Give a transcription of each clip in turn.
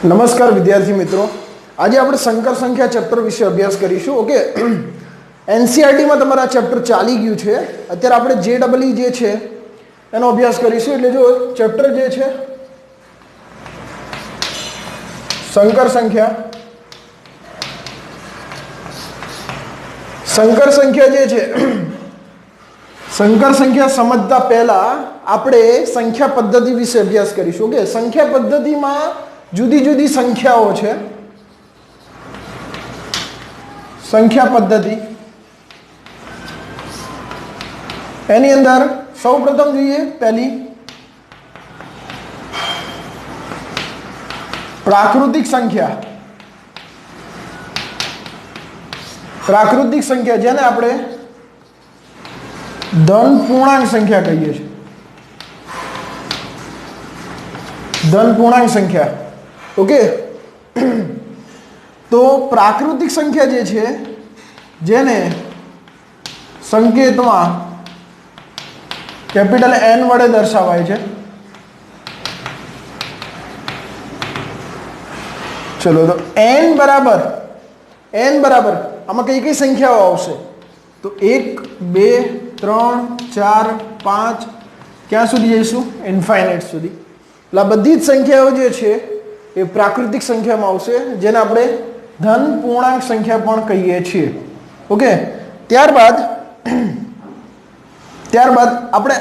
નમસ્કાર વિદ્યાર્થી મિત્રો, આજે આપણે સંકર સંખ્યા ચેપ્ટર વિશે અભ્યાસ કરીશું. ઓકે, એનસીઆરટીમાં તમારા ચેપ્ટર ચાલી ગયું છે. અત્યારે આપણે JEE જે છે એનો અભ્યાસ કરીશું. એટલે જો ચેપ્ટર જે છે સંકર સંખ્યા જે છે, સંકર સંખ્યા સમજતા પહેલા આપણે સંખ્યા પદ્ધતિ વિશે અભ્યાસ કરીશું. ઓકે, સંખ્યા પદ્ધતિમાં જુદી જુદી સંખ્યાઓ છે. સંખ્યા પદ્ધતિ એની અંદર સૌપ્રથમ જોઈએ પહેલી પ્રાકૃતિક સંખ્યા. પ્રાકૃતિક સંખ્યા જેને આપણે ધન પૂર્ણાંક સંખ્યા કહીએ છીએ. ધન પૂર્ણાંક સંખ્યા. ઓકે, તો પ્રાકૃતિક સંખ્યા જે છે જેને સંકેતમાં કેપિટલ N વડે દર્શાવાય છે. ચલો, તો n બરાબર આમાં કઈ કઈ સંખ્યાઓ આવશે? તો 1 2 3 4 5 ક્યાં સુધી જઈશું? ઇન્ફાઇનાઇટ સુધી. એટલે આ બધી જ સંખ્યાઓ જે છે એ પ્રાકૃતિક સંખ્યામાં આવશે, જેને આપણે ધન પૂર્ણાંક સંખ્યા પણ કહીએ છીએ. ઓકે, ત્યારબાદ આપણે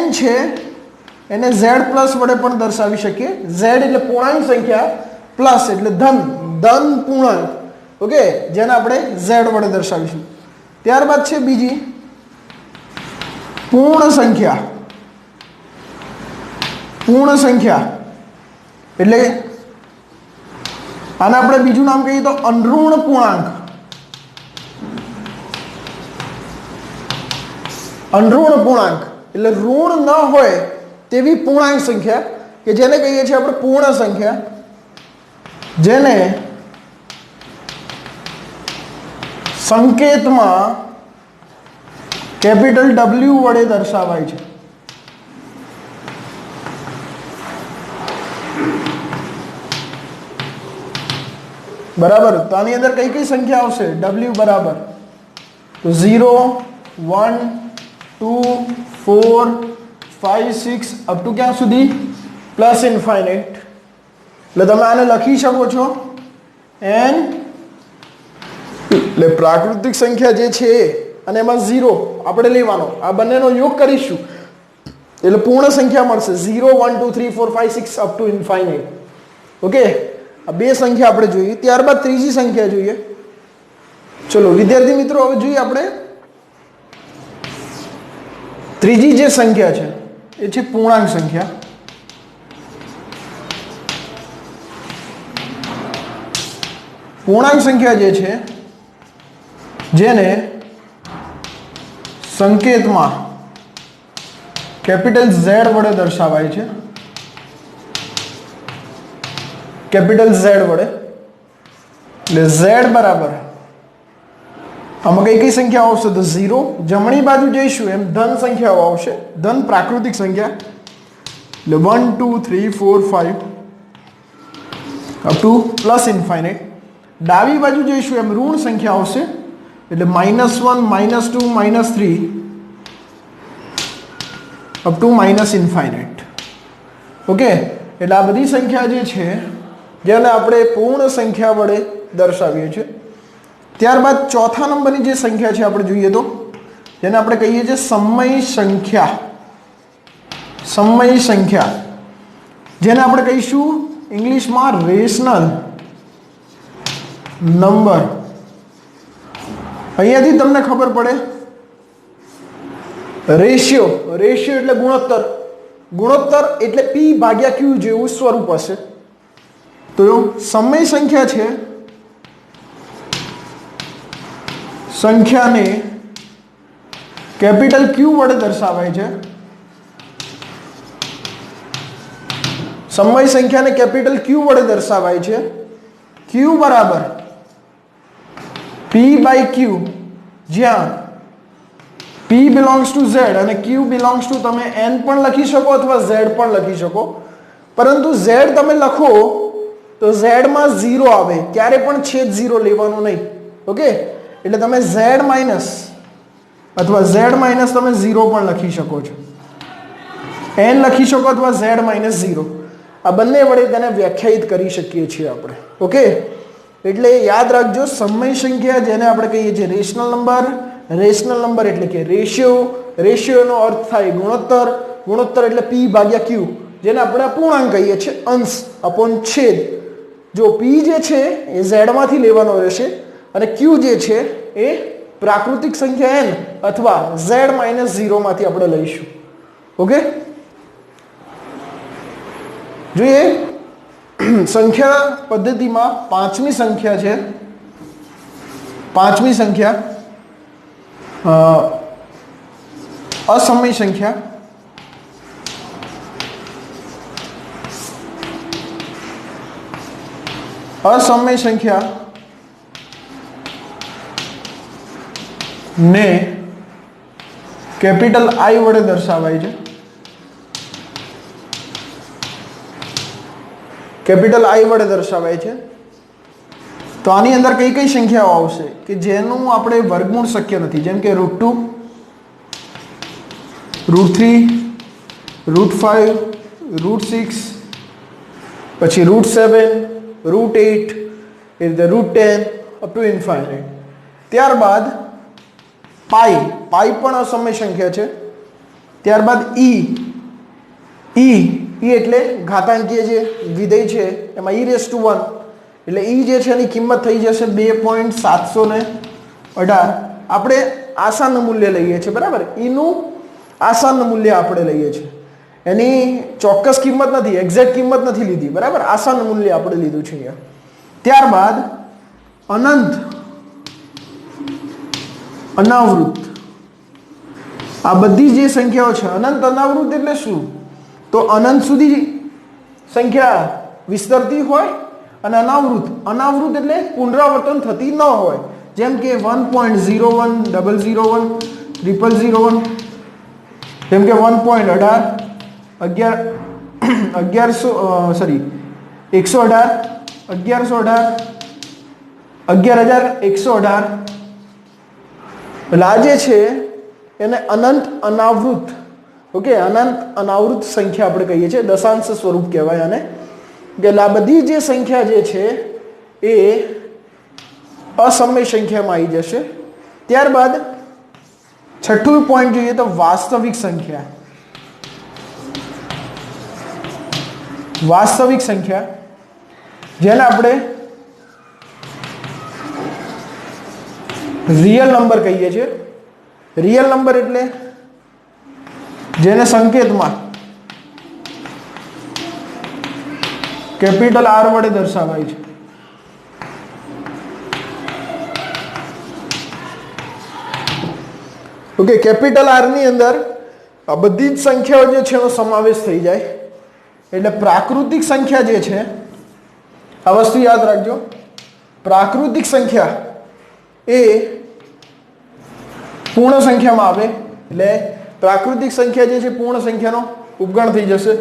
n છે એને z પ્લસ વડે પણ દર્શાવી શકીએ. z એટલે પૂર્ણાંક સંખ્યા, પ્લસ એટલે ધન પૂર્ણાંક. ઓકે, જેને આપણે z વડે દર્શાવીશું. ત્યારબાદ છે બીજી પૂર્ણ સંખ્યા. પૂર્ણ સંખ્યા એટલે આને આપણે બીજું નામ કહીએ તો અનઋણ પૂર્ણાંક. અનઋણ પૂર્ણાંક એટલે ઋણ ન હોય તેવી પૂર્ણાંક સંખ્યા કે જેને કહીએ છીએ આપણે પૂર્ણ સંખ્યા, જેને સંકેતમાં કેપિટલ W વડે દર્શાવાય છે. બરાબર. તો આની અંદર કઈ કઈ સંખ્યા આવશે? W બરાબર તો 0 1 2 4 5 6 અપ ટુ ક્યાં સુધી? Plus infinite. એટલે તમે આને લખી શકો છો n. એટલે પ્રાકૃતિક સંખ્યા જે છે અને એમાં 0 આપણે લેવાનો, આ બંનેનો યોગ કરીશું એટલે પૂર્ણ સંખ્યા મળશે. 0 1 2 3 4 5 6 અપ ટુ ઇન્ફાઇનાઇટ. ઓકે, આ બે સંખ્યા આપણે જોઈએ. ત્યારબાદ ત્રીજી સંખ્યા જોઈએ. ચલો વિદ્યાર્થી મિત્રો, હવે જોઈએ આપણે ત્રીજી જે સંખ્યા છે એ છે પૂર્ણાંક સંખ્યા. પૂર્ણાંક સંખ્યા જે છે જેને સંકેતમાં કેપિટલ Z વડે દર્શાવાય છે. કેપિટલ Z વડે. એટલે Z બરાબર આમાં કઈ કઈ સંખ્યાઓ આવશે? તો 0. જમણી બાજુ જઈશું એમ ધન સંખ્યાઓ આવશે, ધન પ્રાકૃતિક સંખ્યા. એટલે 1 2 3 4 5 અપ ટુ પ્લસ ઇન્ફાઇનાઇટ. ડાબી બાજુ જઈશું એમ ઋણ સંખ્યા આવશે, એટલે -1 -2 -3 up to minus infinite. Okay, એટલે આ બધી સંખ્યા જે છે જેને આપણે પૂર્ણ સંખ્યા વડે દર્શાવીએ છીએ. ત્યારબાદ ચોથા નંબરની જે સંખ્યા છે આપણે જોઈએ તો જેને આપણે કહીએ છીએ સમય સંખ્યા. સમય સંખ્યા જેને આપણે કહીશું ઇંગ્લિશમાં રેશનલ નંબર. અહીંયાથી તમને ખબર પડે રેશિયો એટલે ગુણોત્તર. ગુણોત્તર એટલે P ભાગ્યા Q જેવું સ્વરૂપ હશે. તો સમય સંખ્યા છે, સંખ્યાને કેપિટલ Q વડે દર્શાવાય છે. સમય સંખ્યાને કેપિટલ Q વડે દર્શાવાય છે. Q બરાબર P/Q, જ્યાં P belongs to Z અને Q belongs to તમે N પણ લખી શકો અથવા Z પણ લખી શકો, પરંતુ Z તમે લખો તો Z માં 0 આવે, ક્યારે પણ છેદ 0 લેવાનો નહીં. ઓકે, એટલે તમે Z માઇનસ અથવા Z માઇનસ તમે 0 પણ લખી શકો છો, N લખી શકો અથવા Z માઇનસ 0. આ બંને વડે તેને વ્યાખ્યાયિત કરી શકીએ છીએ આપણે. ઓકે, એટલે યાદ રાખજો, સમય સંખ્યા જેને આપણે કહીએ છીએ રેશનલ નંબર, રેશનલ નંબર એટલે કે રેશિયો, રેશિયોનો અર્થ થાય ગુણોત્તર, ગુણોત્તર એટલે P ભાગ્યા Q, જેને આપણે અપૂર્ણાંક કહીએ છીએ, અંશ અપોન છેદ. જો P જે છે એ Z માંથી લેવાનો રહેશે અને Q જે છે એ પ્રાકૃતિક સંખ્યા N અથવા Z માઇનસ 0 માંથી આપણે લઈશું. ઓકે, જોઈએ સંખ્યા પદ્ધતિમાં પાંચમી સંખ્યા છે, પાંચમી સંખ્યા અસમય સંખ્યા. અસમય સંખ્યા ને કેપિટલ I વડે દર્શાવાય છે. કેપિટલ I વડે દર્શાવાય છે. તો આની અંદર કઈ કઈ સંખ્યાઓ આવશે કે જેનું આપણે વર્ગમૂળ શક્ય નથી, જેમ કે √2, √3, √5, √6, પછી √7, √8, એ રીતે √10 અપ ટુ ઇન્ફાઇનાઇટ. ત્યારબાદ પાઈ, પાઈ પણ અસમય સંખ્યા છે. ત્યારબાદ ઈ એટલે ઘાતાંકીય જે વિધેય છે એમાં e⁻1, એટલે ઈ જે છે એની કિંમત થઈ જશે 2.718. આપણે આસાન મૂલ્ય લઈએ છીએ, બરાબર, ઈનું આસાન મૂલ્ય આપણે લઈએ છીએ, એની ચોક્કસ કિંમત નથી, એક્ઝેક્ટ કિંમત નથી લીધી, બરાબર, આસાન મૂલ્ય આપણે લીધું છે અહીંયા. ત્યારબાદ અનંત અનાવૃત, આ બધી જે સંખ્યાઓ છે, અનંત અનાવૃત એટલે શું? તો અનંત સુધી સંખ્યા વિસ્તરતી હોય અને અનાવૃત, અનાવૃત એટલે પુનરાવર્તન થતી ન હોય, જેમ કે 1.01, 001, 0001, જેમ કે 1.18, 118, 11118, એટલે આ જે છે એને અનંત અનાવૃત. ઓકે, અનંત અનાવૃત સંખ્યા આપણે કહીએ છીએ, દશાંશ સ્વરૂપ કહેવાય આને. કે આ બધી જે સંખ્યા જે છે એ અસમય સંખ્યામાં આવી જશે. ત્યારબાદ છઠ્ઠું પોઈન્ટ જોઈએ તો વાસ્તવિક સંખ્યા. વાસ્તવિક સંખ્યા જેને આપણે રિયલ નંબર કહીએ છીએ. રિયલ નંબર એટલે જેને સંકેતમાં કેપિટલ R વડે દર્શાવાય છે. ઓકે, કેપિટલ R ની અંદર આ બધી જ સંખ્યાઓ જે છે એનો સમાવેશ થઈ જાય. એટલે પ્રાકૃતિક સંખ્યા જે છે, આ વસ્તુ યાદ રાખજો, પ્રાકૃતિક સંખ્યા એ પૂર્ણ સંખ્યામાં આવે. એટલે પ્રાકૃતિક સંખ્યા જે છે પૂર્ણ સંખ્યાનો ઉપગણ થઈ જશે.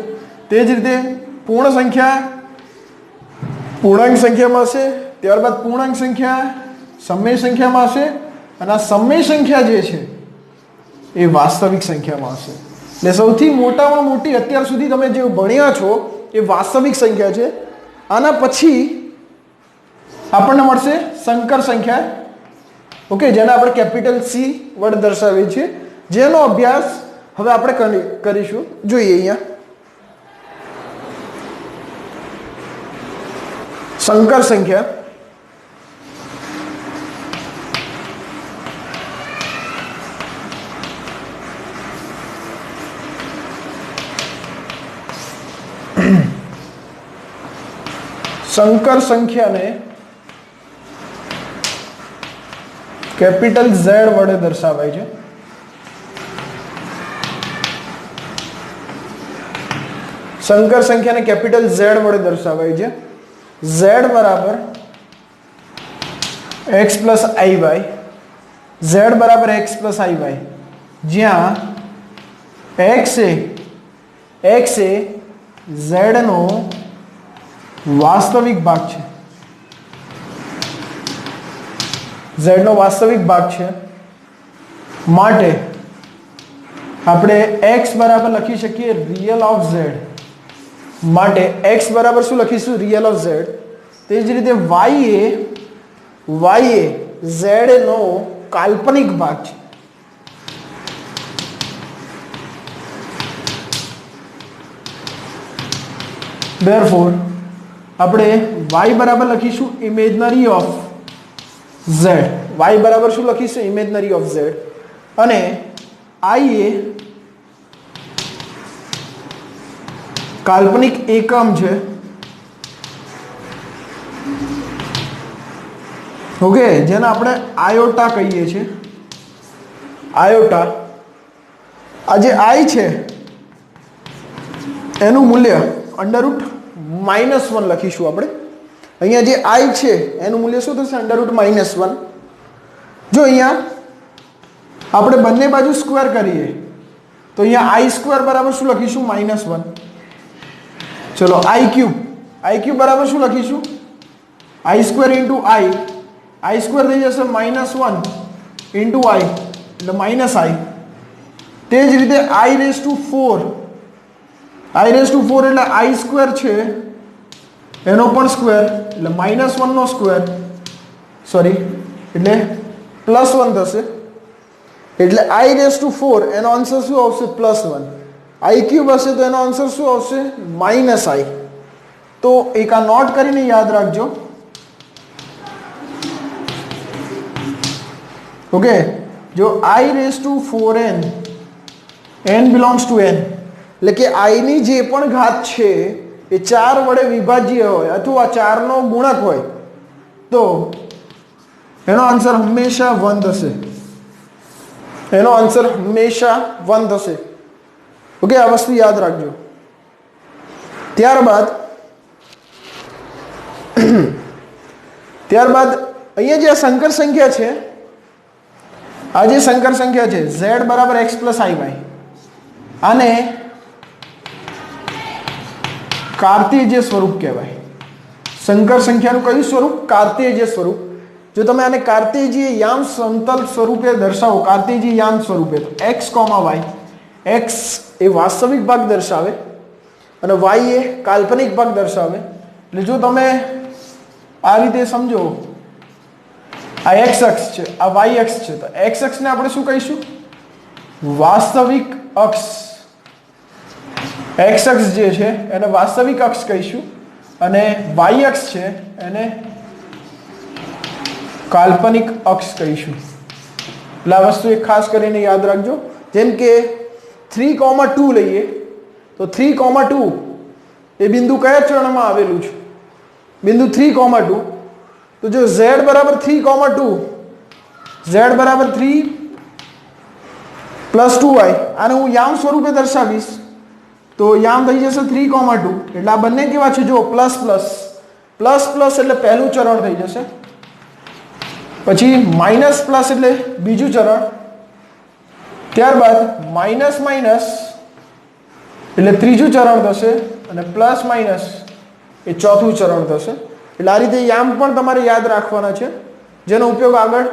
તે જ રીતે પૂર્ણ સંખ્યા પૂર્ણાંક સંખ્યામાં હશે, ત્યારબાદ પૂર્ણાંક સંખ્યા સમય સંખ્યામાં હશે, અને આ સમય સંખ્યા જે છે એ વાસ્તવિક સંખ્યામાં હશે. એટલે સૌથી મોટામાં મોટી અત્યાર સુધી તમે જે ભણ્યા છો એ વાસ્તવિક સંખ્યા છે. આના પછી આપણને મળશે સંકર સંખ્યા. ઓકે, જેને આપણે કેપિટલ C વડે દર્શાવીએ છીએ, જેનો અભ્યાસ હવે આપણે કરીશું. જોઈએ અહીંયા સંકર સંખ્યા. સંકર સંખ્યાને કેપિટલ Z વડે દર્શાવાય છે. સંકર સંખ્યાને કેપિટલ Z વડે દર્શાવાય છે. Z બરાબર x પ્લસ iy, z બરાબર x પ્લસ iy, જ્યાં x એ z નો વાસ્તવિક ભાગ છે, z નો વાસ્તવિક ભાગ છે, માટે આપણે x બરાબર લખી શકીએ રિયલ ઓફ z. માટે x બરાબર શું લખીશું? Real of z. તે જ રીતે y એ z નો કાલ્પનિક ભાગ છે. Therefore આપણે y બરાબર લખીશું ઇમેજનરી ઓફ z. y બરાબર શું લખીશું? Imaginary of z. અને i એ કાલ્પનિક એકમ છે. ઓકે, જેને આપણે આયોટા કહીએ છીએ. આયોટા, આ જે i છે એનું મૂલ્ય √-1 લખીશું આપણે. અહીંયા જે i છે એનું મૂલ્ય શું થશે? √-1. જો અહીંયા આપણે બંને બાજુ સ્ક્વેર કરીએ તો અહીંયા i² બરાબર શું લખીશું? -1. ચલો i³ બરાબર શું લખીશું? i² × i થઈ જશે -1 × i એટલે -i. તે જ રીતે i⁴ એટલે i² છે એનો પણ સ્ક્વેર એટલે -1 નો સ્ક્વેર, સોરી એટલે +1 થશે. એટલે i⁴ એનો આન્સર શું આવશે? +1. i³ હશે તો એનો આન્સર શું આવશે? -i. તો એક આ નોટ કરીને યાદ રાખજો. ઓકે, જો i⁴n બિલોંગ્સ ટુ n એટલે કે i ની જે પણ ઘાત છે એ 4 વડે વિભાજ્ય હોય અથવા 4 નો ગુણક હોય તો એનો આન્સર હંમેશા 1 થશે. એનો આન્સર હંમેશા 1 થશે. ઓકે, આ વસ્તુ યાદ રાખજો. ત્યારબાદ અહીંયા જે સંકર સંખ્યા છે, આ જે સંકર સંખ્યા છે z બરાબર x + iy, આને કાર્તેજીય સ્વરૂપ કહેવાય. સંકર સંખ્યાનું કયું સ્વરૂપ? કાર્તેજીય સ્વરૂપ. જો તમે આને કાર્તેજીય યામ સમતલ સ્વરૂપે દર્શાવો, કાર્તેજીય યામ સ્વરૂપે, તો x, y, x એ વાસ્તવિક ભાગ દર્શાવે અને y એ કાલ્પનિક ભાગ દર્શાવે. એટલે જો તમે આ રીતે સમજો, આ x અક્ષ છે, આ y અક્ષ છે, તો x અક્ષને આપણે શું કહીશું? વાસ્તવિક અક્ષ. x અક્ષ જે છે એને વાસ્તવિક અક્ષ કહીશું અને y અક્ષ છે એને કાલ્પનિક અક્ષ કહીશું. એટલે આ વસ્તુ એક ખાસ કરીને યાદ રાખજો. જેમ કે 3,2 લઈએ તો 3,2 એ બિંદુ કયા ચરણમાં આવેલું છે? બિંદુ 3,2. તો જો z બરાબર 3,2, z બરાબર 3 + 2y, આને હું યામ સ્વરૂપે દર્શાવીશ તો યામ થઈ જશે 3,2. એટલે આ બંને કેવા છે? જો પ્લસ એટલે પહેલું ચરણ થઈ જશે, પછી માઇનસ પ્લસ એટલે બીજું ચરણ, ત્યારબાદ માઇનસ એટલે ત્રીજું ચરણ થશે અને પ્લસ માઇનસ એ ચોથું ચરણ થશે. એટલે આ રીતે યામ પણ તમારે યાદ રાખવાના છે, જેનો ઉપયોગ આગળ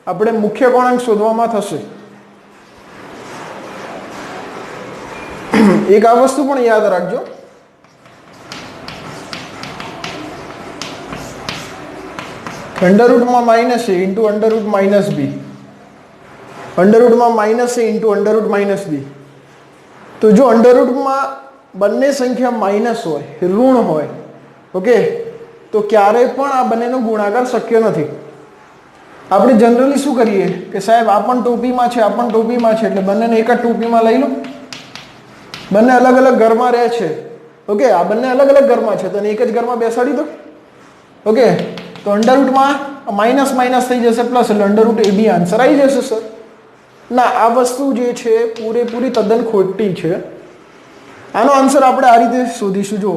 આપણે મુખ્ય કોણાંક શોધવામાં થશે. એક આ વસ્તુ પણ યાદ રાખજો. અંડરરૂટમાં -a × √-b, અંડરરૂટમાં -a × √-b. તો જો અંડરરૂટમાં બંને સંખ્યા માઇનસ હોય, ઋણ હોય, ઓકે, તો ક્યારેય પણ આ બંનેનો ગુણાકાર શક્ય નથી. આપણે જનરલી શું કરીએ કે સાહેબ આ પણ ટોપીમાં છે, આ પણ ટોપીમાં છે, એટલે બંનેને એક જ ટોપીમાં લઈ લો. બંને અલગ અલગ ઘરમાં રહે છે, ઓકે, આ બંને અલગ અલગ ઘરમાં છે તો એક જ ઘરમાં બેસાડી દો. ઓકે, તો અંડરરૂટમાં માઇનસ થઈ જશે પ્લસ, એટલે અંડરરૂટ AB આન્સર આવી જશે સર. ના, આ વસ્તુ જે છે પૂરેપૂરી તદ્દન ખોટી છે. આનો આન્સર આપણે આ રીતે શોધીશું. જો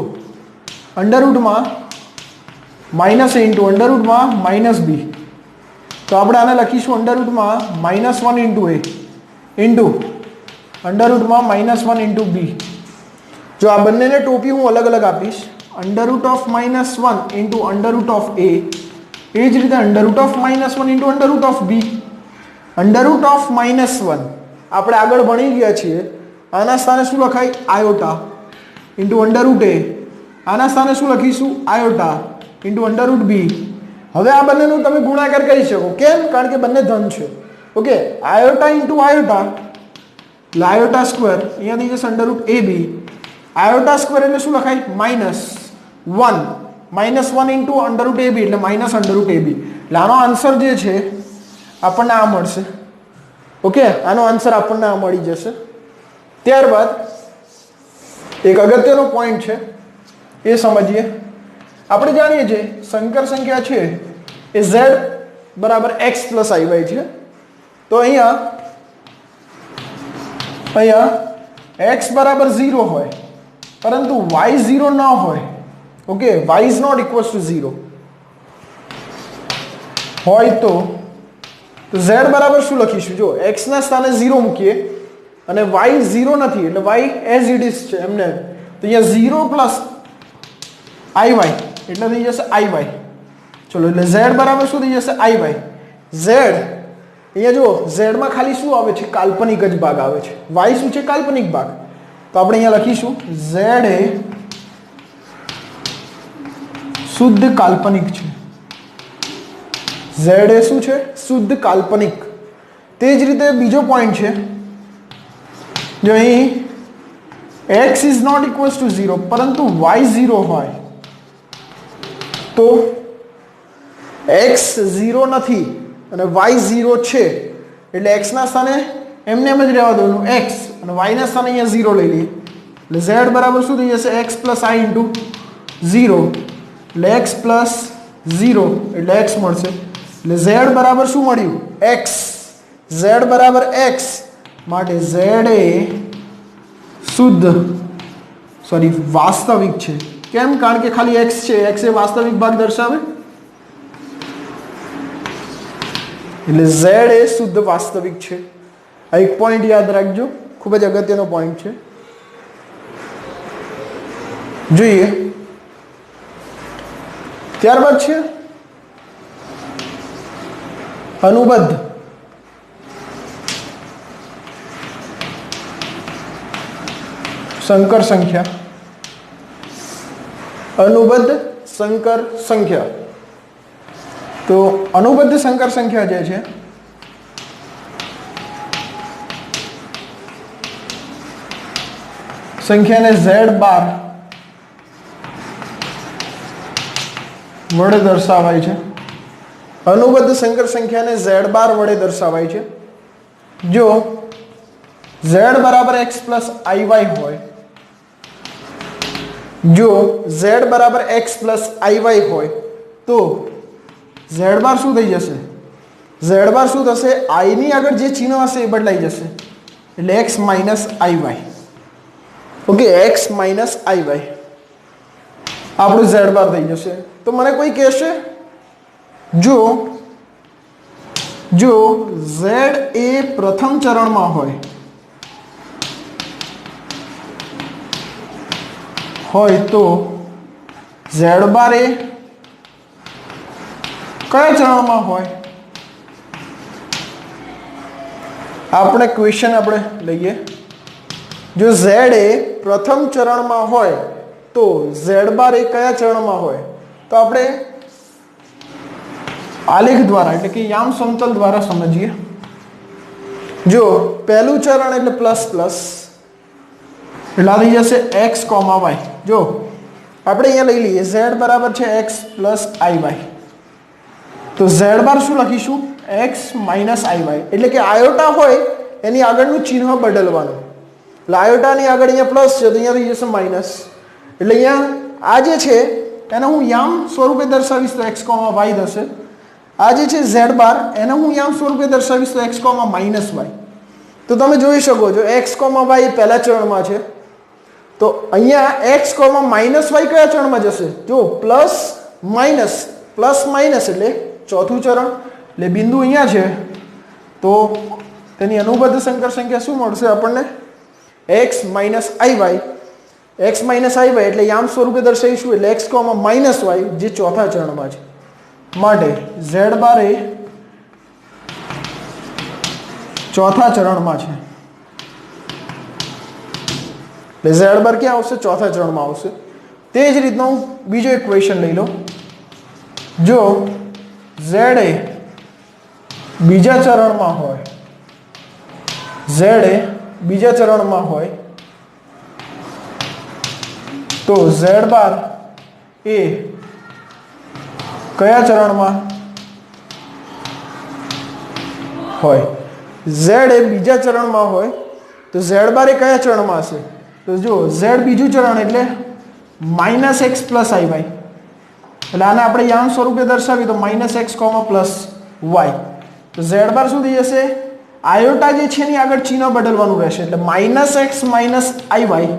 અંડરરૂટમાં -a × √-b, તો આપણે આને લખીશું અંડરરૂટમાં -1 × a ઇન્ટુ √-1 ઇન્ટુ બી. જો આ બંનેને ટોપી હું અલગ અલગ આપીશ, √-1 ઇન્ટુ √a, એ જ રીતે √-1 ઇન્ટુ √b. √-1 આપણે આગળ ભણી ગયા છીએ, આના સ્થાને શું લખાય? આયોટા ઇન્ટુ √a. આના સ્થાને શું લખીશું? આયોટા ઇન્ટુ √b. હવે આ બંનેનું તમે ગુણાકાર કરી શકો. કેમ? કારણ કે બંને ધન છે. ઓકે, આયોટા ઇન્ટુ આયોટા એટલે આયોટા સ્ક્વેર, અહીંયાથી જશે √ab. આયોટા સ્ક્વેર એટલે શું લખાય? -1 ઇન્ટુ √ab એટલે -√ab. એટલે આનો આન્સર જે છે આપણને આ મળશે. ઓકે, આનો આન્સર આપણને આ મળી જશે. ત્યારબાદ એક અગત્યનો પોઈન્ટ છે, એ સમજીએ. આપણે જાણીએ છીએ સંકર સંખ્યા છે એ z બરાબર x પ્લસ iy છે. તો અહીંયા x બરાબર 0 હોય પરંતુ y 0 ન હોય. Okay, y is not equals to 0 હોય તો z બરાબર શું લખીશું? જો x ના સ્થાને 0 મૂકીએ અને y 0 નથી એટલે y એઝ ઇટ ઇઝ છે એમને, તો અહીંયા 0 પ્લસ iy એટલે થઈ જશે iy. ચલો, એટલે z બરાબર શું થઈ જશે? iy. z અહીંયા જો z માં ખાલી શું આવે છે? કાલ્પનિક જ ભાગ આવે છે. y શું છે? કાલ્પનિક ભાગ. તો આપણે અહીંયા લખીશું z એ શુદ્ધ કાલ્પનિક છે. z એ શું છે? શુદ્ધ કાલ્પનિક. તે જ રીતે બીજો પોઈન્ટ છે, જો અહીં x is not equals to 0 પરંતુ y 0 હોય તો x 0 નથી અને y 0 છે એટલે x ના સ્થાને એમને એમ જ રહેવા દેવાનું x, અને y ના સ્થાને અહીંયા 0 લઈ લઈએ એટલે z બરાબર શું થઈ જશે? x પ્લસ i ઇન્ટુ 0 એટલે x પ્લસ 0 એટલે x મળશે. એટલે z બરાબર શું મળ્યું? x. z બરાબર x માટે z એ વાસ્તવિક છે. કેમ? કારણ કે ખાલી x છે, x એ વાસ્તવિક ભાગ દર્શાવે એટલે z એ શુદ્ધ વાસ્તવિક છે. આ એક પોઈન્ટ યાદ રાખજો, ખૂબ જ અગત્યનો પોઈન્ટ છે. જોઈએ ત્યારબાદ છે અનુબદ્ધ. સંકર સંખ્યા. અનુબદ્ધ સંકર સંખ્યા. તો અનુબદ્ધ સંકર સંખ્યા જે છે સંખ્યાને z બાર વડે દર્શાવાય છે. અનુબદ્ધ સંકર સંખ્યાને z બાર વડે દર્શાવાય છે. જો z બરાબર x પ્લસ iy હોય, જો z બરાબર x પ્લસ iy હોય તો z બાર શું થઈ જશે? z બાર શું થશે? i ની આગળ જે ચિહ્ન હશે એ બદલાઈ જશે એટલે x minus iy. Okay, x minus iy આપણું z બાર થઈ જશે. તો મને કોઈ કહેશે જો z એ પ્રથમ ચરણમાં હોય તો z બાર એ કયા ચરણમાં હોય? આપણે ક્વેશ્ચન આપણે લઈએ. જો z એ પ્રથમ ચરણમાં હોય તો z બાર એ કયા ચરણમાં હોય? તો આપણે આલેખ દ્વારા એટલે કે યામ સમતલ દ્વારા સમજીએ. જો પહેલું ચરણ એટલે પ્લસ પ્લસ એટલે થઈ જશે x, y. જો આપણે અહીંયા લઈ લઈએ z બરાબર છે x પ્લસ iy, તો z બાર શું લખીશું? x minus iy. એટલે કે આયોટા હોય એની આગળનું ચિહ્ન બદલવાનું. એટલે આયોટાની આગળ અહીંયા પ્લસ છે તો અહીંયા થઈ જશે માઇનસ. એટલે અહીંયા આ જે છે એને હું યામ સ્વરૂપે દર્શાવીશ તો x, y થશે. આ જે છે z બાર એને હું યામ સ્વરૂપે દર્શાવીશ તો x, માઇનસ y. તો તમે જોઈ શકો છો x, y પહેલા ચરણમાં છે તો અહીંયા x, માઇનસ y કયા ચરણમાં જશે? જો પ્લસ માઇનસ એટલે ચોથું ચરણ. એટલે બિંદુ અહીંયા છે તો તેની અનુબદ્ધ સંકર સંખ્યા શું મળશે આપણને? x માઇનસ આઈ x માઇનસ આઈ એટલે યામ સ્વરૂપે દર્શાવીશું એટલે x, માઇનસ y જે ચોથા ચરણમાં છે. માટે z બાર એ ચોથા ચરણમાં છે એટલે z બાર ક્યાં આવશે? ચોથા ચરણમાં આવશે. તે જ રીતનું બીજો એક ક્વેશ્ચન લઈ લો. જો z એ બીજા ચરણમાં હોય, z એ બીજા ચરણમાં હોય તો z બાર એ કયા ચરણમાં હોય? z એ બીજા ચરણમાં હોય તો z બાર એ કયા ચરણમાં હશે? તો જો z બીજું ચરણ એટલે minus x plus i y એટલે આને આપણે યામ સ્વરૂપે દર્શાવી તો માઇનસ એક્સ પ્લસ વાય. તો z બાર શું થઈ જશે? આયોટા જે છે એની આગળ ચિહ્ન બદલવાનું રહેશે એટલે minus x minus i Y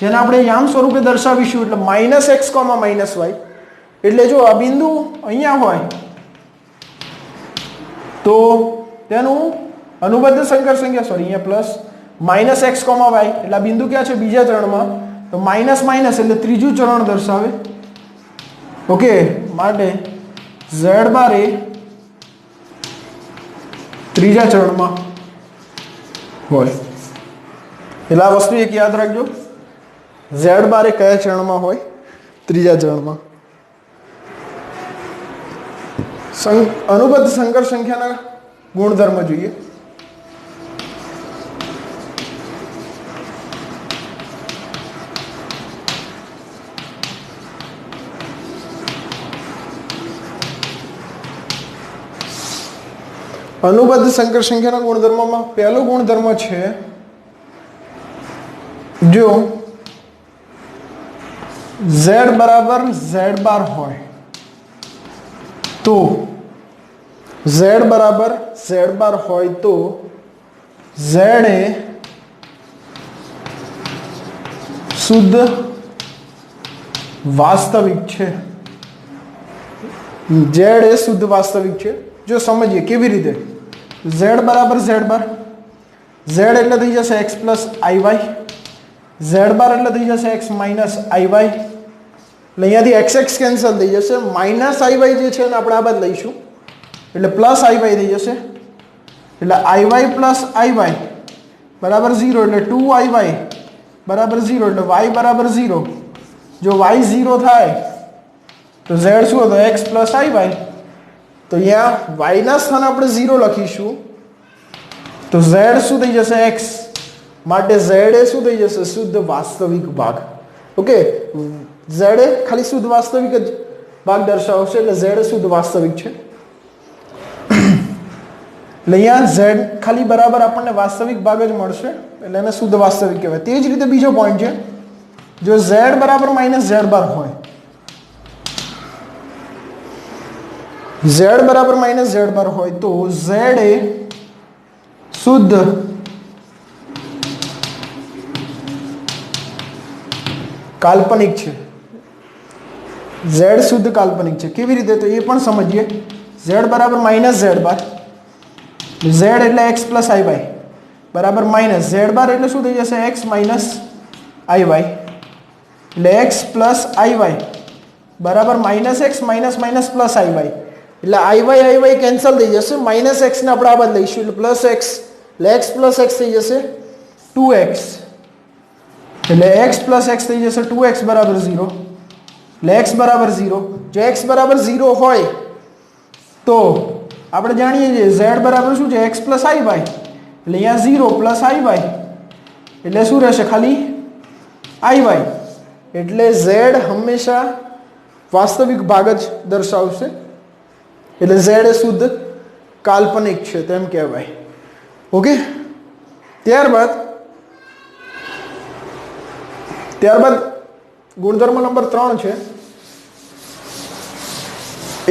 જેને આપણે યામ સ્વરૂપે દર્શાવીશું એટલે માઇનસ એક્સ માઇનસ વાય. એટલે જો આ બિંદુ અહીંયા હોય તો તેનું અનુબદ્ધ સંકર સંખ્યા અહીંયા પ્લસ માઇનસ એક્સ વાય એટલે આ બિંદુ ક્યાં છે? બીજા ચરણમાં. તો માઇનસ માઇનસ એટલે ત્રીજું ચરણ દર્શાવે. ઓકે, માટે z બાર એ ત્રીજા ચરણમાં હોય એટલે આ વસ્તુ એક યાદ રાખજો. z બાર એ કયા ચરણમાં હોય? ત્રીજા ચરણમાં. અનુબદ્ધ સંકર સંખ્યાના ગુણધર્મ જોઈએ. અનુબદ્ધ સંકર સંખ્યાના ગુણધર્મમાં પહેલો ગુણધર્મ છે જો z બરાબર z બાર હોય તો z બરાબર z બાર હોય તો z એ શુદ્ધ વાસ્તવિક છે. z એ શુદ્ધ વાસ્તવિક છે. જો સમજીએ કેવી રીતે? z બરાબર z બાર, z એટલે થઈ જશે x plus i Y, z bar એટલે થઈ જશે x માઇનસ આઈ વાય એટલે અહીંયાથી એક્સ એક્સ કેન્સલ થઈ જશે. માઇનસ આઈ વાય જે છે એને આપણે આ બાદ લઈશું એટલે પ્લસ આઈ વાય થઈ જશે એટલે i Y plus i y બરાબર 0 એટલે 2 iy બરાબર 0 એટલે y બરાબર 0. જો y 0 થાય તો z શું હતો? x plus i Y. તો અહીંયા y ના સ્થાને આપણે 0 લખીશું તો z શું થઈ જશે? x. માટે z એ શું થઈ જશે? શુદ્ધ વાસ્તવિક ભાગ. ઓકે, z એ ખાલી શુદ્ધ વાસ્તવિક જ ભાગ દર્શાવશે એટલે z શુદ્ધ વાસ્તવિક છે. એટલે અહીંયા z ખાલી બરાબર આપણને વાસ્તવિક ભાગ જ મળશે એટલે એને શુદ્ધ વાસ્તવિક કહેવાય. તે જ રીતે બીજો પોઈન્ટ છે જો z બરાબર માઇનસ z બાર હોય, z બરાબર માઇનસ z બાર હોય તો z એ શુદ્ધ કાલ્પનિક છે. z શુદ્ધ કાલ્પનિક છે. કેવી રીતે? તો એ પણ સમજીએ. z બરાબર માઇનસ z બાર, z એટલે x પ્લસ આઈ વાય બરાબર માઇનસ z બાર એટલે શું થઈ જશે? x માઇનસ આઈ વાય એટલે x પ્લસ આઈ વાય બરાબર minus x minus minus plus i y એટલે આઈ વાય કેન્સલ થઈ જશે. માઇનસ એક્સ ને આપણે આ બાદ લઈશું એટલે પ્લસ એક્સ એટલે એક્સ પ્લસ એક્સ થઈ જશે 2x એટલે x પ્લસ એક્સ થઈ જશે 2x બરાબર 0 એટલે x બરાબર 0. જો x બરાબર 0 હોય તો આપણે જાણીએ છીએ z બરાબર શું છે? x પ્લસ આઈ વાય એટલે અહીંયા 0 પ્લસ આઈ વાય એટલે શું રહેશે? ખાલી આઈ વાય એટલે z હંમેશા વાસ્તવિક ભાગ જ દર્શાવશે એટલે z એ શુદ્ધ કાલ્પનિક છે તેમ કહેવાય. ઓકે, ત્યારબાદ ગુણધર્મ નંબર 3 છે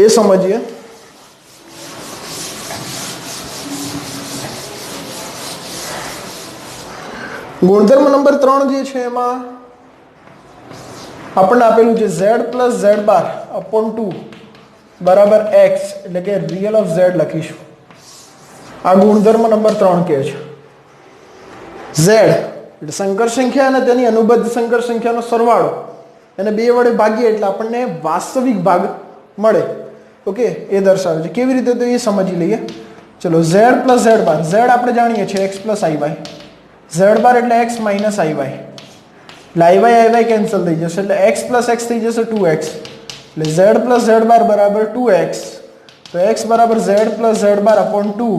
એ સમજીએ. ગુણધર્મ નંબર 3 જે છે એમાં આપણને આપેલું છે z પ્લસ z બાર અપોન 2 બરાબર x એટલે કે રિયલ ઓફ z લખીશું. આ ગુણધર્મ નંબર 3 કહે છે z એટલે સંકર સંખ્યા અને તેની અનુબદ્ધ સંકર સંખ્યાનો સરવાળો એને 2 વડે ભાગીએ એટલે આપણને વાસ્તવિક ભાગ મળે. ઓકે, એ દર્શાવે છે. કેવી રીતે તો એ સમજી લઈએ. ચલો, z plus z bar. z આપણે જાણીએ છીએ x plus iy. z bar એટલે x માઇનસ iy. એટલે iy કેન્સલ થઈ જશે એટલે x પ્લસ x થઈ જશે 2x. એટલે z પ્લસ z બાર બરાબર 2x. તો x બરાબર z પ્લસ z બાર અપોન 2.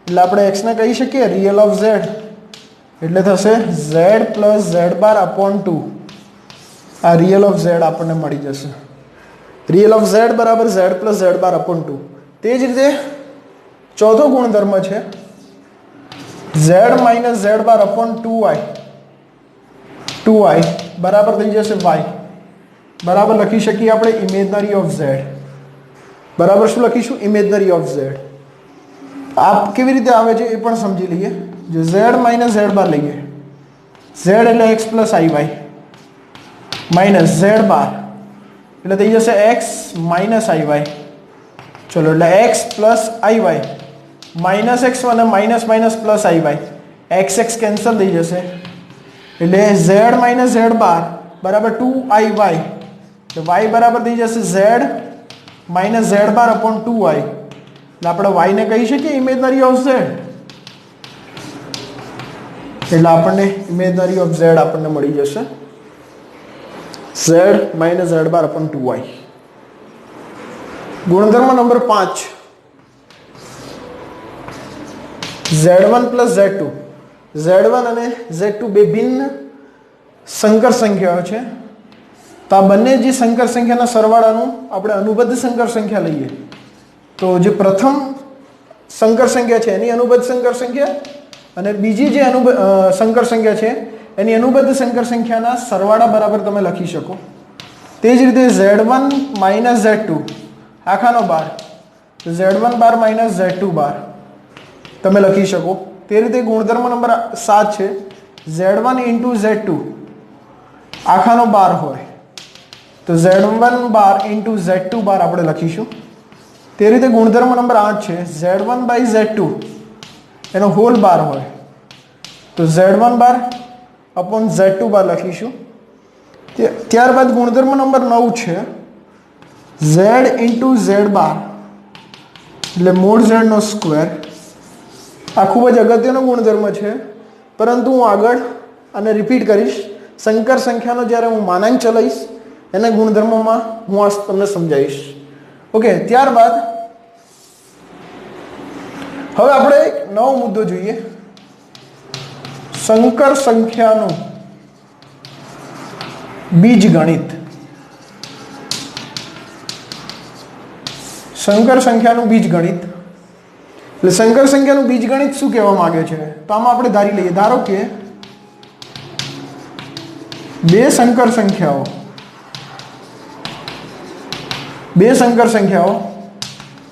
એટલે આપણે x ને કહી શકીએ રિયલ ઓફ z. એટલે થશે z પ્લસ z બાર અપોન 2. આ રિયલ ઓફ z આપણને મળી જશે. રિયલ ઓફ z બરાબર z પ્લસ z બાર અપોન 2. તે જ રીતે ચોથો ગુણધર્મ છે z માઇનસ z બાર અપોન 2i બરાબર થઈ જશે y. બરાબર લખી શકીએ આપણે ઇમેજનરી ઓફ z. બરાબર શું લખીશું? Imaginary of z. આ કેવી રીતે આવે છે એ પણ સમજી લઈએ. જો z માઇનસ z બાર લઈએ, z એટલે x plus iy minus z bar એટલે થઈ જશે x માઇનસ iy. ચલો, એટલે x plus iy minus x અને minus minus plus iy, x cancel થઈ જશે એટલે z માઇનસ z બાર બરાબર 2iy. એટલે y બરાબર થઈ જશે z માઇનસ z બાર અપોન 2i. એટલે આપણે y ને કહી શકીએ ઇમેજનરી ઓફ z. એટલે આપણને ઇમેજનરી ઓફ z આપણને મળી જશે z માઇનસ z બાર અપોન 2i. ગુણધર્મ number 5 z1 plus z2. z1 અને z2 બે ભિન્ન સંકર સંખ્યાઓ છે. તો આ બંને જે સંકર સંખ્યાના સરવાળાનું આપણે અનુબદ્ધ સંકર સંખ્યા લઈએ તો જે પ્રથમ સંકર સંખ્યા છે એની અનુબદ્ધ સંકર સંખ્યા અને બીજી જે સંકર સંખ્યા છે એની અનુબદ્ધ સંકર સંખ્યાના સરવાળા બરાબર તમે લખી શકો. તે જ રીતે z1 માઇનસ z2 આખાનો બાર, z1 બાર માઇનસ z2 બાર તમે લખી શકો. તે રીતે ગુણધર્મ નંબર 7 છે z1 ઇન્ટુ z2 આખાનો બાર હોય તો z1 બાર ઇન્ટુ z2 બાર આપણે લખીશું. તે રીતે ગુણધર્મ નંબર 8 છે z1 બાય z2 એનો હોલ બાર હોય તો z1 બાર અપોન z2 બાર લખીશું. ત્યારબાદ ગુણધર્મ નંબર 9 છે z ઇન્ટુ z બાર એટલે મોડ z નો સ્ક્વેર. આ ખૂબ જ અગત્યનો ગુણધર્મ છે પરંતુ હું આગળ આને રિપીટ કરીશ. સંકર સંખ્યાનો જ્યારે હું માનાંક ચલાવીશ એના ગુણધર્મોમાં હું આ તમને સમજાવીશ. ઓકે, ત્યારબાદ હવે આપણે એક નવો મુદ્દો જોઈએ. સંકર સંખ્યાનું બીજગણિત. સંકર સંખ્યાનું બીજગણિત એટલે સંકર સંખ્યાનું બીજગણિત શું કહેવા માંગે છે તો આમાં આપણે ધારી લઈએ. ધારો કે બે સંકર સંખ્યાઓ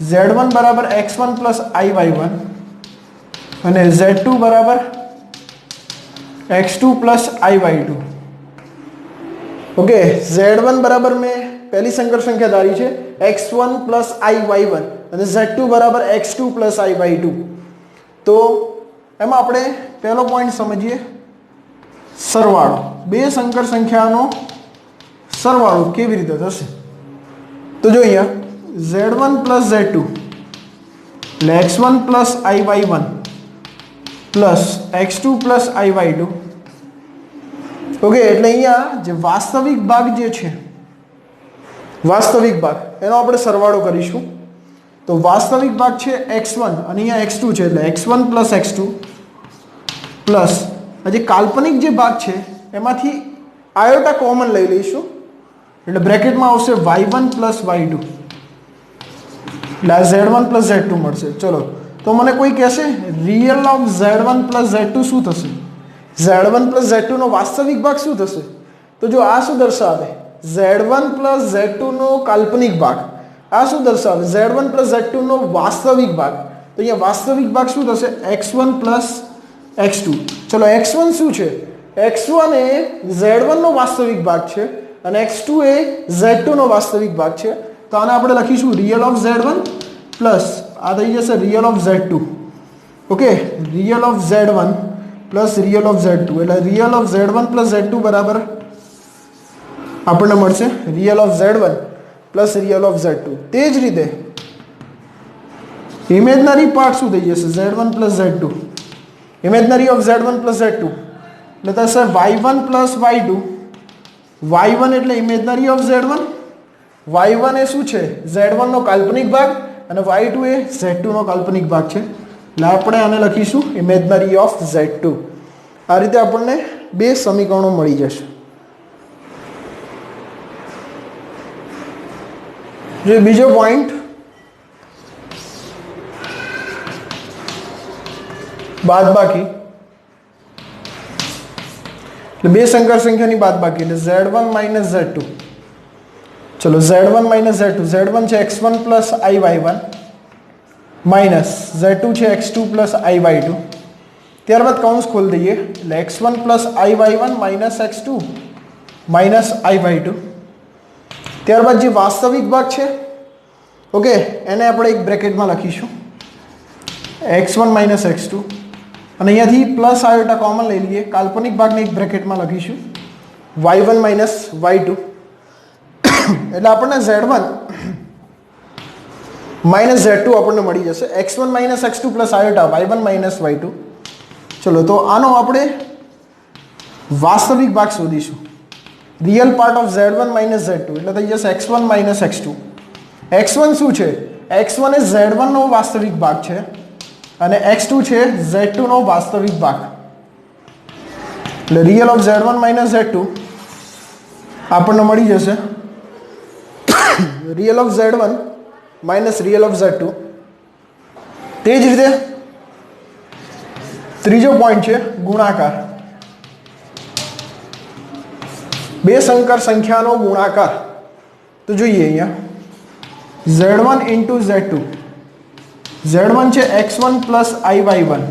z1 બરાબર x1 પ્લસ iy1 અને z2 બરાબર x2 plus iy2. Okay, z1 બરાબર મેં પહેલી સંકર સંખ્યા ધારી છે x1 પ્લસ iy1 અને z2 બરાબર x2 પ્લસ iy2. તો એમાં આપણે પહેલો પોઈન્ટ સમજીએ સરવાળો. બે સંકર સંખ્યાનો સરવાળો કેવી રીતે થશે તો જો અહીંયા z1 પ્લસ z2 એટલે x1 plus iy1 plus x2 plus iy2. Okay, એટલે અહીંયા જે વાસ્તવિક ભાગ જે છે વાસ્તવિક ભાગ એનો આપણે સરવાળો કરીશું. તો વાસ્તવિક ભાગ છે x1 અને અહીંયા x2 છે એટલે x1 પ્લસ x2 પ્લસ જે કાલ્પનિક જે ભાગ છે એમાંથી આયોટા કોમન લઈ લઈશું એટલે બ્રેકેટમાં આવશે y1 પ્લસ y2 એટલે આ z1 પ્લસ z2 મળશે. ચલો, તો મને કોઈ કહેશે real of z1 plus z2 શું થશે? z1 પ્લસ z2 નો વાસ્તવિક ભાગ શું થશે? તો જો આ શું દર્શાવે z1 પ્લસ z2 નો કાલ્પનિક ભાગ. આ શું દર્શાવે z1 પ્લસ z2 નો વાસ્તવિક ભાગ. તો અહીંયા વાસ્તવિક ભાગ શું થશે x1 પ્લસ x2. ચલો, x1 શું છે? x1 એ z1 નો વાસ્તવિક ભાગ છે અને x2 એ z2 નો વાસ્તવિક ભાગ છે. તો આને આપણે લખીશું રિયલ ઓફ z1 પ્લસ આ થઈ જશે real of z2. Okay, real of Z1 plus real of Z2 એટલે real of Z1 plus Z2 બરાબર આપણને મળશે real of Z1 plus real of Z2. તે જ રીતે ઇમેજનરી પાર્ટ શું થઈ જશે? Z1 plus Z2, imaginary of Z1 plus Z2 એટલે થશે Y1 પ્લસ Y2. Y1 એટલે ઇમેજનરી ઓફ Z1, Y1 એ શું છે? Z1 નો કાલ્પનિક ભાગ અને Y2 એ Z2 નો કાલ્પનિક ભાગ છે. એટલે આપણે આને લખીશું ઇમેજનરી ઓફ Z2. આ રીતે આપણને બે સમીકરણો મળી જશે. જે બીજો પોઈન્ટ બાદબાકી, એટલે બે સંકર સંખ્યાની બાદબાકી એટલે Z1 માઇનસ Z2. ચલો Z1 માઇનસ Z2, Z1 છે x1 plus iy1 minus Z2 છે x2 પ્લસ iy2. ત્યારબાદ કૌંસ ખોલી દઈએ એટલે x1 plus iy1 minus x2 minus iy2. ત્યારબાદ જે વાસ્તવિક ભાગ છે ઓકે એને આપણે એક બ્રેકેટમાં લખીશું x1 માઇનસ x2 અને અહીંયાથી પ્લસ આયોટા કોમન લઈ લઈએ, કાલ્પનિક ભાગને એક બ્રેકેટમાં લખીશું y1 માઇનસ y2. એટલે આપણને Z1 માઇનસ Z2 આપણને મળી જશે x1 minus x2 plus આયોટા y1 minus y2. ચલો તો આનો આપણે વાસ્તવિક ભાગ શોધીશું. Real part of Z1 minus Z2 એટલે થઈ જશે x1 માઇનસ x2. x1 શું છે? x1 એ Z1 નો વાસ્તવિક ભાગ છે અને x2 છે Z2 નો વાસ્તવિક ભાગ. એટલે real of Z1 minus Z2 આપણને મળી જશે real of Z1 minus real of Z2. તે જ રીતે ત્રીજો પોઈન્ટ છે ગુણાકાર. બે સંકર સંખ્યાનો ગુણાકાર. તો જોઈએ અહીંયા Z1 ઇન્ટુ Z2, Z1 છે x1 પ્લસ iy1,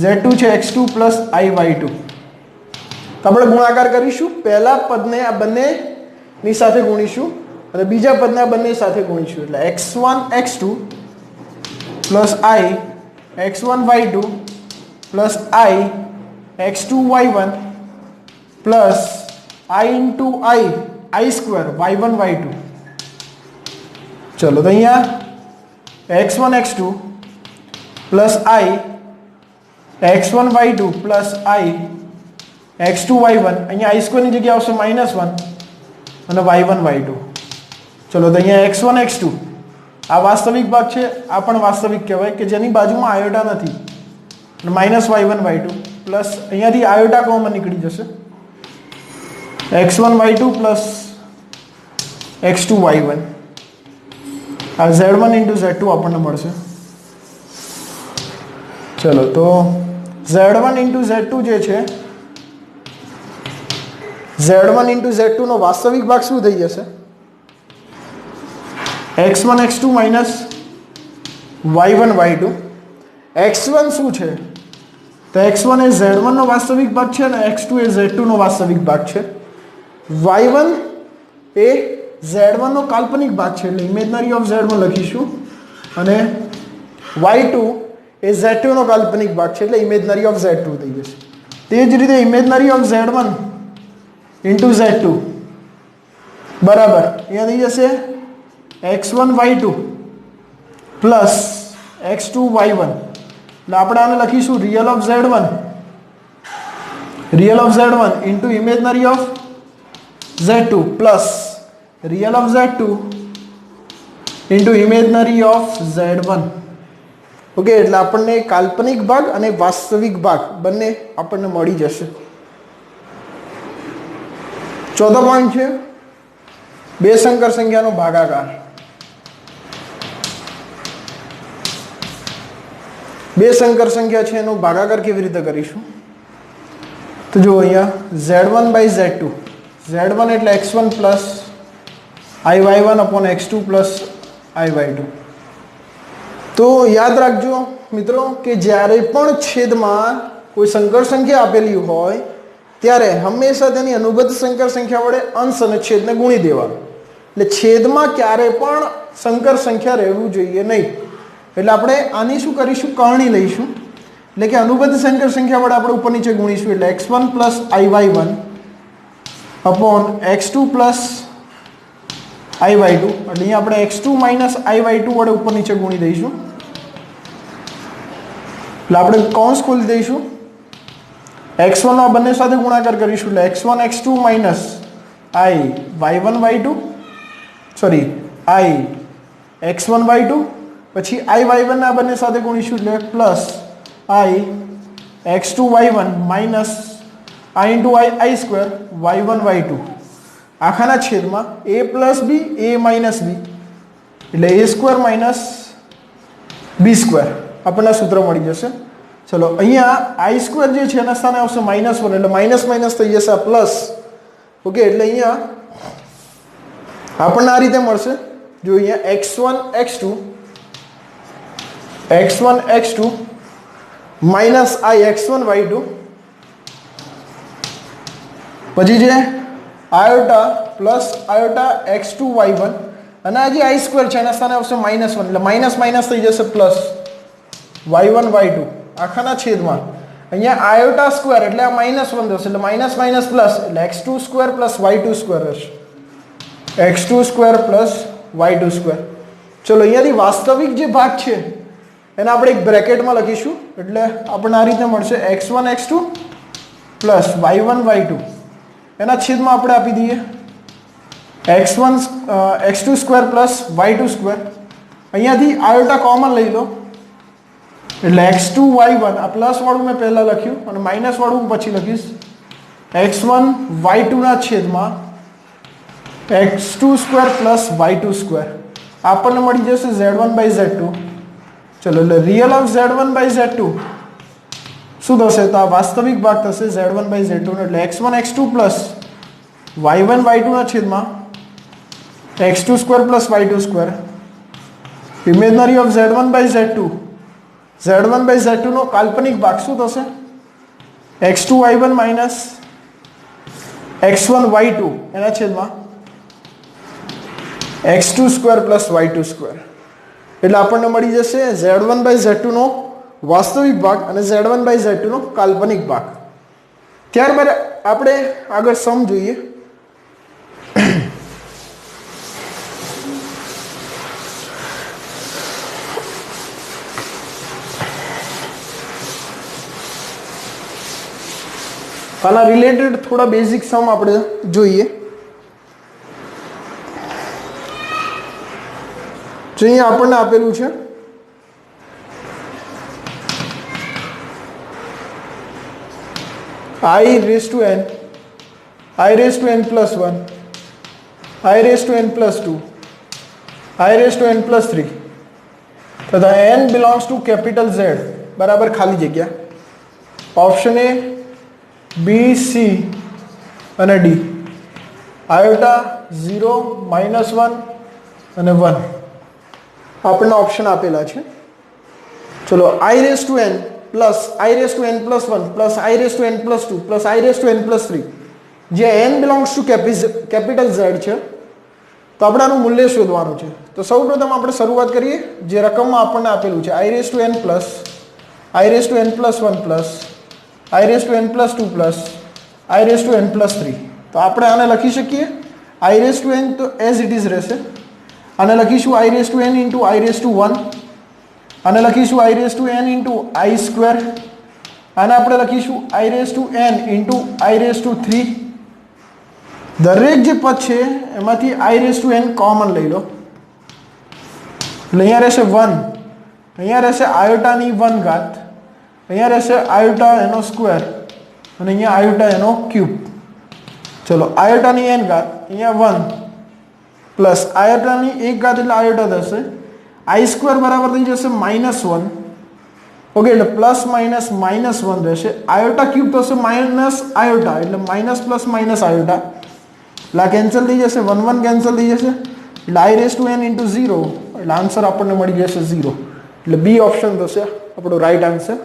Z2 છે x2 પ્લસ iy2. તો આપણે ગુણાકાર કરીશું. પહેલા પદને આ બંનેની સાથે ગુણીશું અને બીજા પદને આ બંને સાથે ગુણીશું એટલે x1 x2 plus i x1 y2 plus i x2 y1 plus i into i square y1 y2. ચલો તો અહીંયા x1 x2 plus i x1 y2 plus i x2 y1, અહીંયા i સ્ક્વેરની જગ્યાએ આવશે -1 અને y1 y2. ચલો તો અહીંયા x1 x2 આ વાસ્તવિક ભાગ છે, આ પણ વાસ્તવિક કહેવાય કે જેની બાજુમાં આયોટા નથી. -y1 y2 પ્લસ અહીંયાથી આયોટા કોમન નીકળી જશે x1 y2 plus x2 y1. આ Z1 ઇન્ટુ Z2 આપણને મળશે. ચલો તો Z1 ઇન્ટુ Z2 જે છે Z1 ઇન્ટુ Z2 નો વાસ્તવિક ભાગ શું થઈ જશે? x1 x2 minus y1 y2. x1 શું છે? તો x1 એ Z1 નો વાસ્તવિક ભાગ છે અને x2 એ Z2 નો વાસ્તવિક ભાગ છે. y1 એ Z1 નો કાલ્પનિક ભાગ છે એટલે ઇમેજનરી ઓફ Z1 લખીશું અને y2 એ Z2 નો કાલ્પનિક ભાગ છે એટલે ઇમેજનરી ઓફ Z2 થઈ જશે. તે જ રીતે imaginary of Z1 into Z2 બરાબર અહીંયા થઈ જશે x1 y2 plus x2 y1. એટલે આપણે આને લખીશું real of Z1 into imaginary of Z2 plus real of Z2 into imaginary of Z1. Okay, એટલે આપણને કાલ્પનિક ભાગ અને વાસ્તવિક ભાગ બંને આપણને મળી જશે. ચોથો પોઈન્ટ છે બે સંકર સંખ્યાનો ભાગાકાર. બે સંકર સંખ્યા છે એનો ભાગાકાર કેવી રીતે કરીશું? તો જો અહીંયા Z1 બાય Z2, Z1 એટલે x1 plus iy1 upon x2 plus iy2. તો યાદ રાખજો મિત્રો કે જ્યારે પણ છેદમાં કોઈ સંકર સંખ્યા આપેલી હોય ત્યારે હંમેશા તેની અનુબદ્ધ સંકર સંખ્યા વડે અંશ અને છેદને ગુણી દેવાનું. એટલે છેદમાં ક્યારે પણ સંકર સંખ્યા રહેવું જોઈએ નહીં. એટલે આપણે આની શું કરીશું? કરણી લઈશું એટલે કે અનુબદ્ધ સંકર સંખ્યા વડે આપણે ઉપર નીચે ગુણીશું એટલે x1 plus iy1 upon x2 plus iy2 એટલે અહીંયા આપણે x2 માઇનસ iy2 વડે ઉપર નીચે ગુણી દઈશું એટલે આપણે કૌંસ ખોલી દઈશું x1 આ બંને સાથે ગુણાકાર કરીશું એટલે x1 x2 minus i y1 y2 sorry i x1 y2 પછી i y1 આ બંને સાથે ગુણીશું એટલે plus i x2 y1 minus i into i square y1 y2 આખાના છેદમાં a plus b a minus b એટલે a square minus b square આપણને સૂત્ર મળી જશે ચલો અહીંયા i સ્ક્વેર જે છે એના સ્થાને આવશે -1 એટલે માઇનસ માઇનસ થઈ જશે આ પ્લસ ઓકે એટલે અહીંયા આપણને આ રીતે મળશે જો અહીંયા x1 x2 minus i x1 y2 પછી જે આયોટા પ્લસ આયોટા x2 y1 અને આ જે i સ્ક્વેર છે એના સ્થાને આવશે -1 એટલે માઇનસ માઇનસ થઈ જશે પ્લસ y1 y2 આખાના છેદમાં અહીંયા આયોટા સ્ક્વેર એટલે આ -1 થશે એટલે માઇનસ માઇનસ પ્લસ એટલે x2 square plus y2 square હશે x2 square plus y2 square ચલો અહીંયાથી વાસ્તવિક જે ભાગ છે એને આપણે એક બ્રેકેટમાં લખીશું એટલે આપણને આ રીતે મળશે x1 x2 plus y1 y2 એના છેદમાં આપણે આપી દઈએ x2 square plus y2 square અહીંયાથી આયોટા કોમન લઈ લો એટલે x2 y1 આ પ્લસ વાળું મેં પહેલાં લખ્યું અને માઇનસ વાળું હું પછી લખીશ x1 y2 ના છેદમાં x2 square plus y2 square આપણને મળી જશે z1 બાય z2 ચલો એટલે real of z1 by z2 શું થશે તો આ વાસ્તવિક ભાગ થશે z1 બાય z2 એટલે x1 x2 plus y1 y2 ના છેદમાં x2 square plus y2 square imaginary of z1 by z2 by z2 નો કાલ્પનિક ભાગ શું થશે x2 y1 minus x1 y2 એના છેદમાં x2 square plus y2 square એટલે આપણને મળી જશે z1 બાય z2 નો વાસ્તવિક ભાગ અને z1 બાય z2 નો કાલ્પનિક ભાગ ત્યારબાદ આપણે આગળ સમ જોઈએ આના રિલેટેડ થોડા બેઝિક સમ આપણે જોઈએ જો અહીંયા આપણને આપેલું છે i raised to n plus 1 i raised to n plus 2 i raised to n plus 3 તથા n belongs to capital Z બરાબર ખાલી જગ્યા ઓપ્શન એ બી સી અને ડી આયોટા 0 -1 અને 1 આપણને ઓપ્શન આપેલા છે ચલો i raised to n plus i raised to n plus 1 plus i raised to n plus 2 plus i raised to n plus 3 જે n belongs to capital Z છે તો આપણે આનું મૂલ્ય શોધવાનું છે તો સૌપ્રથમ આપણે શરૂઆત કરીએ જે રકમમાં આપણને આપેલું છે i raised to n plus i raised to n plus 1 plus i raised to n plus 2 plus i raised to n plus 3 તો આપણે આને લખી શકીએ i raised to n તો as it is રહેશે આને લખીશું i raised to n into i raised to 1 આને લખીશું i raised to n into i square આને આપણે લખીશું i raised to n into i raised to 3 દરેક જે પદ છે એમાંથી i raised to n common લઈ લો એટલે અહીંયા રહેશે 1 અહીંયા રહેશે આયોટાની 1 ઘાત અહીંયા રહેશે આયોટા એનો સ્ક્વેર અને અહીંયા આયોટા એનો ક્યુબ ચલો આયોટાની n ઘાત અહીંયા 1 પ્લસ આયોટાની 1 ઘાત એટલે આયોટા થશે i સ્ક્વેર બરાબર થઈ જશે -1 ઓકે એટલે પ્લસ માઇનસ -1 રહેશે આયોટા ક્યુબ થશે માઇનસ આયોટા એટલે માઇનસ પ્લસ માઇનસ આયોટા એટલે આ કેન્સલ થઈ જશે 1 1 કેન્સલ થઈ જશે એટલે i raised to n into 0 એટલે આન્સર આપણને મળી જશે 0 એટલે બી ઓપ્શન થશે આપણો રાઈટ આન્સર